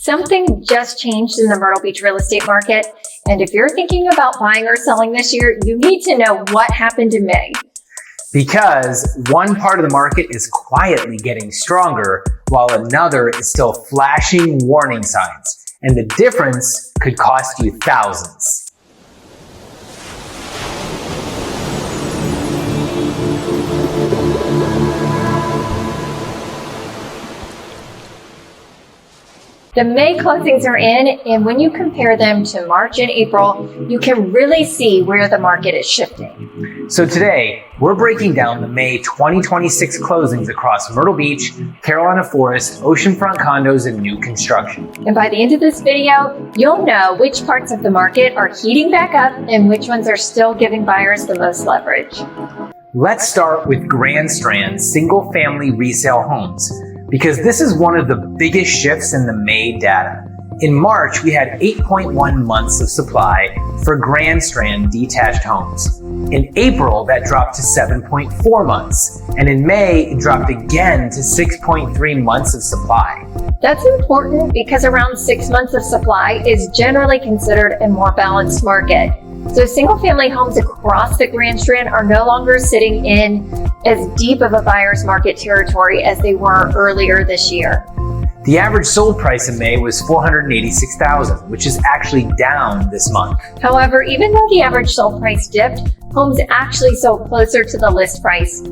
Something just changed in the Myrtle Beach real estate market, and if you're thinking about buying or selling this year, you need to know what happened in May. Because one part of the market is quietly getting stronger, while another is still flashing warning signs, and the difference could cost you thousands. The May closings are in, and when you compare them to March and April, you can really see where the market is shifting. So today, we're breaking down the May 2026 closings across Myrtle Beach, Carolina Forest, Oceanfront condos, and new construction. And by the end of this video, you'll know which parts of the market are heating back up and which ones are still giving buyers the most leverage. Let's start with Strand single-family resale homes, because this is one of the biggest shifts in the May data. In March, we had 8.1 months of supply for Strand detached homes. In April, that dropped to 7.4 months. And in May, it dropped again to 6.3 months of supply. That's important because around 6 months of supply is generally considered a more balanced market. So single-family homes across the Strand are no longer sitting in as deep of a buyer's market territory as they were earlier this year. The average sold price in May was $486,000, which is actually down this month. However, even though the average sold price dipped, homes actually sold closer to the list price.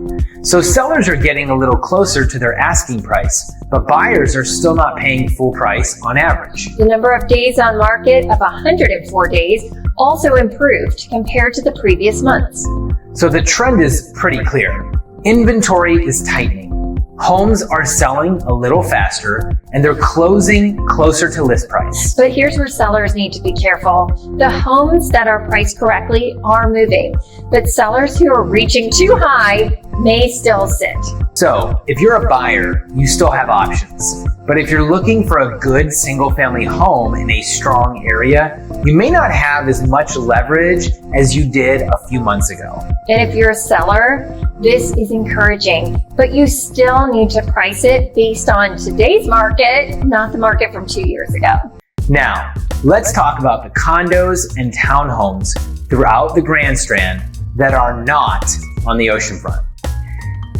So sellers are getting a little closer to their asking price, but buyers are still not paying full price on average. The number of days on market of 104 days also improved compared to the previous months. So the trend is pretty clear. Inventory is tightening. Homes are selling a little faster, and they're closing closer to list price. But here's where sellers need to be careful. The homes that are priced correctly are moving, but sellers who are reaching too high may still sit. So if you're a buyer, you still have options. But if you're looking for a good single-family home in a strong area, you may not have as much leverage as you did a few months ago. And if you're a seller, this is encouraging, but you still need to price it based on today's market, not the market from 2 years ago. Now, let's talk about the condos and townhomes throughout the Strand that are not on the oceanfront.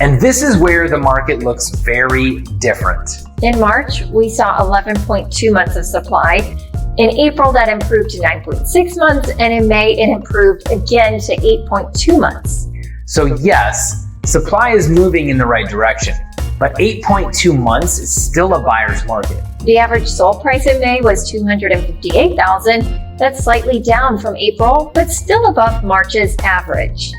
And this is where the market looks very different. In March, we saw 11.2 months of supply. In April, that improved to 9.6 months, and in May, it improved again to 8.2 months. So yes, supply is moving in the right direction, but 8.2 months is still a buyer's market. The average sold price in May was $258,000. That's slightly down from April, but still above March's average.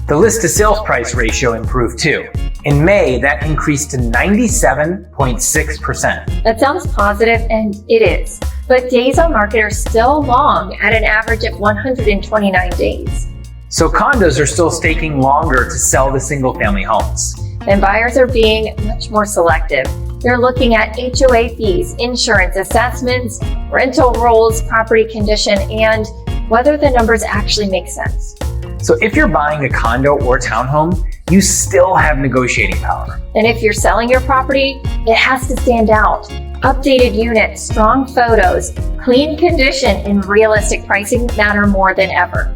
The list to sales price ratio improved too. In May, that increased to 97.6%. That sounds positive, and it is. But days on market are still long at an average of 129 days. So condos are still taking longer to sell the single-family homes. And buyers are being much more selective. They're looking at HOA fees, insurance assessments, rental rules, property condition, and whether the numbers actually make sense. So if you're buying a condo or townhome, you still have negotiating power. And if you're selling your property, it has to stand out. Updated units, strong photos, clean condition, and realistic pricing matter more than ever.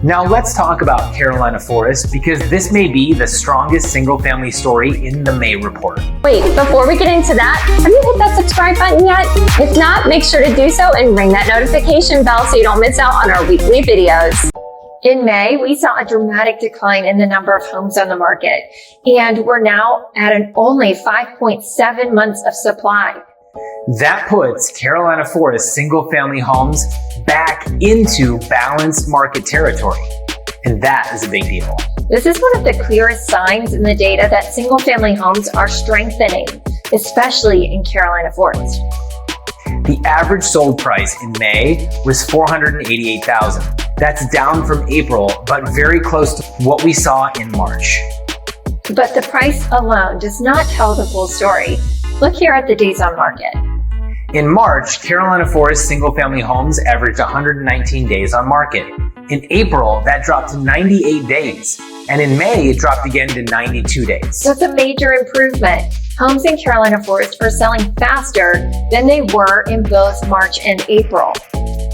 Now let's talk about Carolina Forest, because this may be the strongest single-family story in the May report. Wait, before we get into that, have you hit that subscribe button yet? If not, make sure to do so and ring that notification bell so you don't miss out on our weekly videos. In May, we saw a dramatic decline in the number of homes on the market, and we're now at an only 5.7 months of supply. That puts Carolina Forest single-family homes back into balanced market territory, and that is a big deal. This is one of the clearest signs in the data that single-family homes are strengthening, especially in Carolina Forest. The average sold price in May was $488,000. That's down from April, but very close to what we saw in March. But the price alone does not tell the full story. Look here at the days on market. In March, Carolina Forest single-family homes averaged 119 days on market. In April, that dropped to 98 days. And in May, it dropped again to 92 days. That's a major improvement. Homes in Carolina Forest are selling faster than they were in both March and April.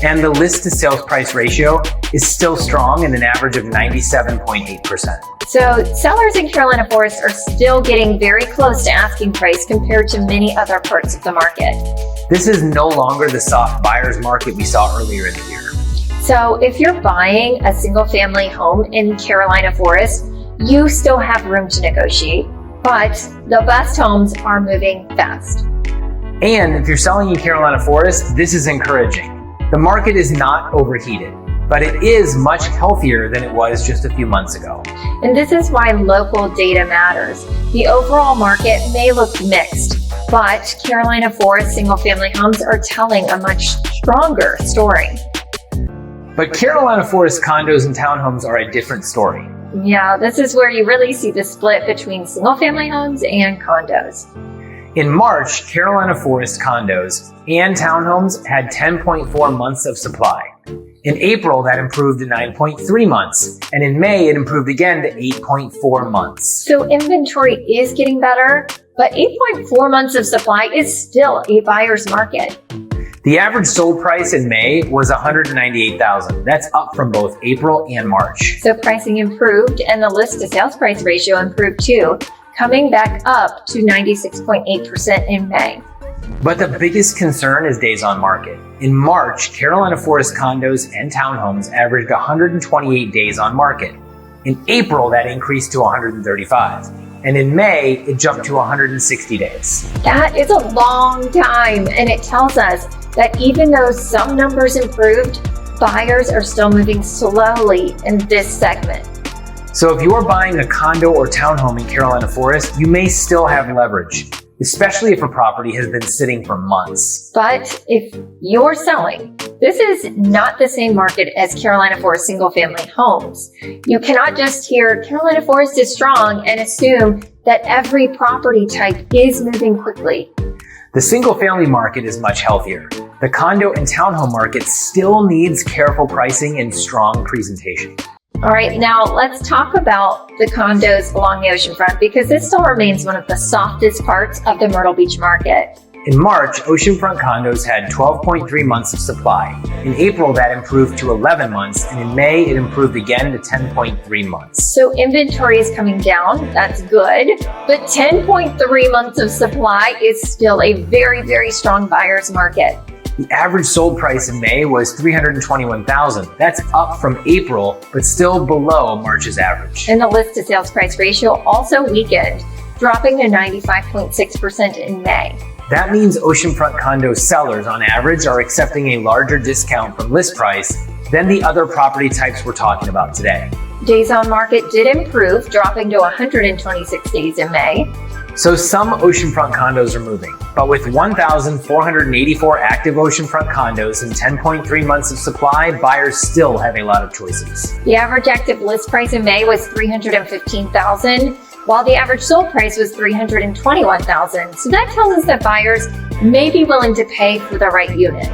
And the list to sales price ratio is still strong at an average of 97.8%. So sellers in Carolina Forest are still getting very close to asking price compared to many other parts of the market. This is no longer the soft buyer's market we saw earlier in the year. So if you're buying a single family home in Carolina Forest, you still have room to negotiate, but the best homes are moving fast. And if you're selling in Carolina Forest, this is encouraging. The market is not overheated, but it is much healthier than it was just a few months ago. And this is why local data matters. The overall market may look mixed, but Carolina Forest single-family homes are telling a much stronger story. But Carolina Forest condos and townhomes are a different story. Yeah, this is where you really see the split between single-family homes and condos. In March, Carolina Forest condos and townhomes had 10.4 months of supply. In April, that improved to 9.3 months, and in May, it improved again to 8.4 months. So inventory is getting better, but 8.4 months of supply is still a buyer's market. The average sold price in May was $198,000. That's up from both April and March. So pricing improved and the list to sales price ratio improved too, coming back up to 96.8% in May. But the biggest concern is days on market. In March, Carolina Forest condos and townhomes averaged 128 days on market. In April, that increased to 135. And in May, it jumped to 160 days. That is a long time, and it tells us that even though some numbers improved, buyers are still moving slowly in this segment. So if you're buying a condo or townhome in Carolina Forest, you may still have leverage, especially if a property has been sitting for months. But if you're selling, this is not the same market as Carolina Forest single-family homes. You cannot just hear Carolina Forest is strong and assume that every property type is moving quickly. The single-family market is much healthier. The condo and townhome market still needs careful pricing and strong presentation. All right, now let's talk about the condos along the oceanfront because this still remains one of the softest parts of the Myrtle Beach market. In March, oceanfront condos had 12.3 months of supply. In April, that improved to 11 months, and in May, it improved again to 10.3 months. So inventory is coming down, that's good, but 10.3 months of supply is still a very, very strong buyer's market. The average sold price in May was $321,000. That's up from April, but still below March's average. And the list to sales price ratio also weakened, dropping to 95.6% in May. That means oceanfront condo sellers on average are accepting a larger discount from list price than the other property types we're talking about today. Days on market did improve, dropping to 126 days in May. So some oceanfront condos are moving, but with 1,484 active oceanfront condos and 10.3 months of supply, buyers still have a lot of choices. The average active list price in May was $315,000, while the average sold price was $321,000. So that tells us that buyers may be willing to pay for the right unit.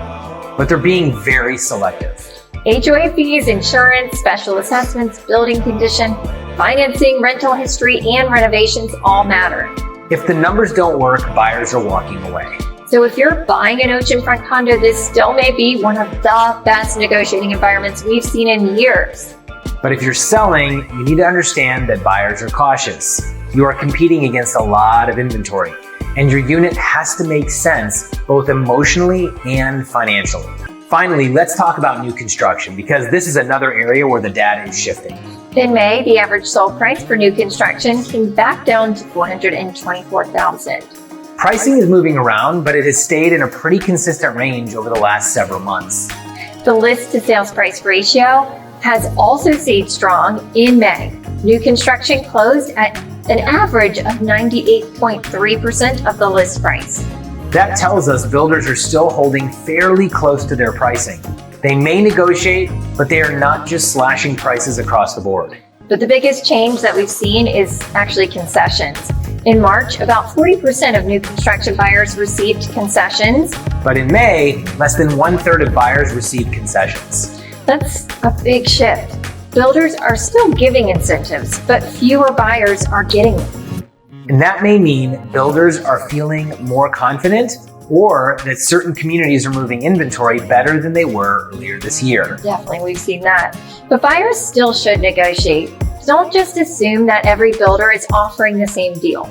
But they're being very selective. HOA fees, insurance, special assessments, building condition, financing, rental history, and renovations all matter. If the numbers don't work, buyers are walking away. So if you're buying an oceanfront condo, this still may be one of the best negotiating environments we've seen in years. But if you're selling, you need to understand that buyers are cautious. You are competing against a lot of inventory, and your unit has to make sense both emotionally and financially. Finally, let's talk about new construction because this is another area where the data is shifting. In May, the average sold price for new construction came back down to $424,000. Pricing is moving around, but it has stayed in a pretty consistent range over the last several months. The list to sales price ratio has also stayed strong in May. New construction closed at an average of 98.3% of the list price. That tells us builders are still holding fairly close to their pricing. They may negotiate, but they are not just slashing prices across the board. But the biggest change that we've seen is actually concessions. In March, about 40% of new construction buyers received concessions. But in May, less than 1/3 of buyers received concessions. That's a big shift. Builders are still giving incentives, but fewer buyers are getting them. And that may mean builders are feeling more confident or that certain communities are moving inventory better than they were earlier this year. Definitely, we've seen that. But buyers still should negotiate. Don't just assume that every builder is offering the same deal.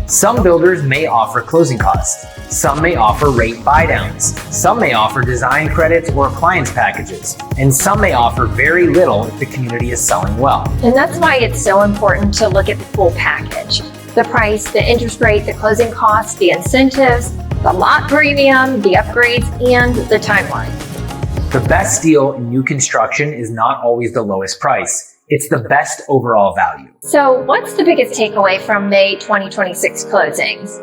Some builders may offer closing costs. Some may offer rate buydowns. Some may offer design credits or appliance packages. And some may offer very little if the community is selling well. And that's why it's so important to look at the full package. The price, the interest rate, the closing costs, the incentives, the lot premium, the upgrades, and the timeline. The best deal in new construction is not always the lowest price. It's the best overall value. So what's the biggest takeaway from May 2026 closings?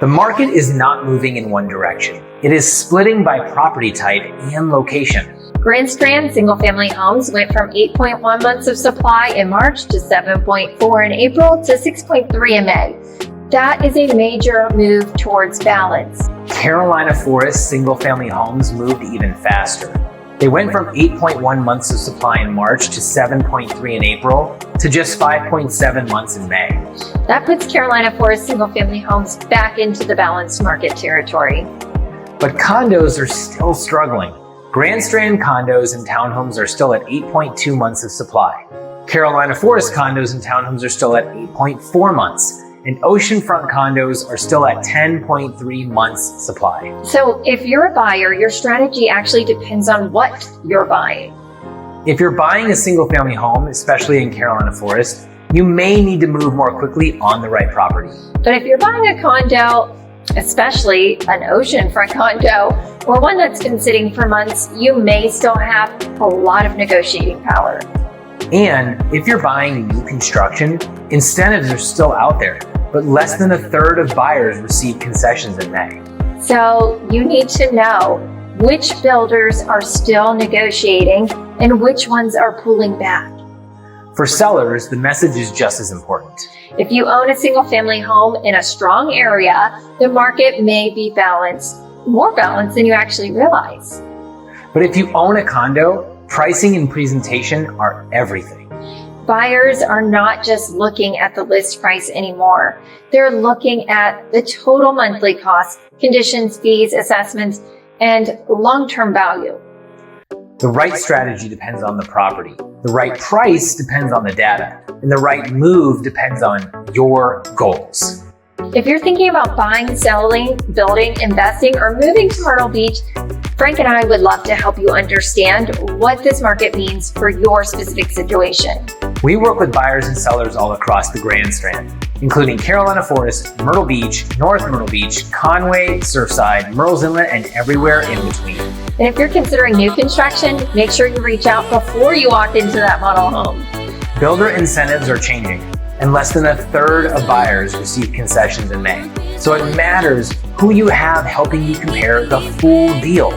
The market is not moving in one direction. It is splitting by property type and location. Grand Strand single-family homes went from 8.1 months of supply in March to 7.4 in April to 6.3 in May. That is a major move towards balance. Carolina Forest single-family homes moved even faster. They went from 8.1 months of supply in March to 7.3 in April to just 5.7 months in May. That puts Carolina Forest single-family homes back into the balanced market territory. But condos are still struggling. Grand Strand condos and townhomes are still at 8.2 months of supply. Carolina Forest condos and townhomes are still at 8.4 months. And Oceanfront condos are still at 10.3 months supply. So if you're a buyer, your strategy actually depends on what you're buying. If you're buying a single family home, especially in Carolina Forest, you may need to move more quickly on the right property. But if you're buying a condo, especially an oceanfront condo, or one that's been sitting for months, you may still have a lot of negotiating power. And if you're buying new construction, incentives are still out there, but less than 1/3 of buyers received concessions in May. So you need to know which builders are still negotiating and which ones are pulling back. For sellers, the message is just as important. If you own a single family home in a strong area, the market may be balanced, more balanced than you actually realize. But if you own a condo, pricing and presentation are everything. Buyers are not just looking at the list price anymore. They're looking at the total monthly costs, conditions, fees, assessments, and long-term value. The right strategy depends on the property. The right price depends on the data. And the right move depends on your goals. If you're thinking about buying, selling, building, investing, or moving to Myrtle Beach, Frank and I would love to help you understand what this market means for your specific situation. We work with buyers and sellers all across the Grand Strand, including Carolina Forest, Myrtle Beach, North Myrtle Beach, Conway, Surfside, Murrells Inlet, and everywhere in between. And if you're considering new construction, make sure you reach out before you walk into that model home. Builder incentives are changing, and less than 1/3 of buyers receive concessions in May. So it matters who you have helping you compare the full deal.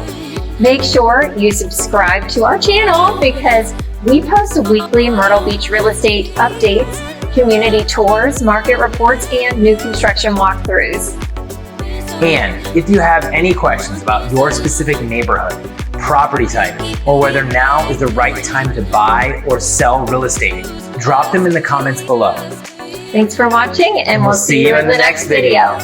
Make sure you subscribe to our channel because we post weekly Myrtle Beach real estate updates, community tours, market reports, and new construction walkthroughs. And if you have any questions about your specific neighborhood, property type, or whether now is the right time to buy or sell real estate, drop them in the comments below. Thanks for watching, and we'll see you in the next video.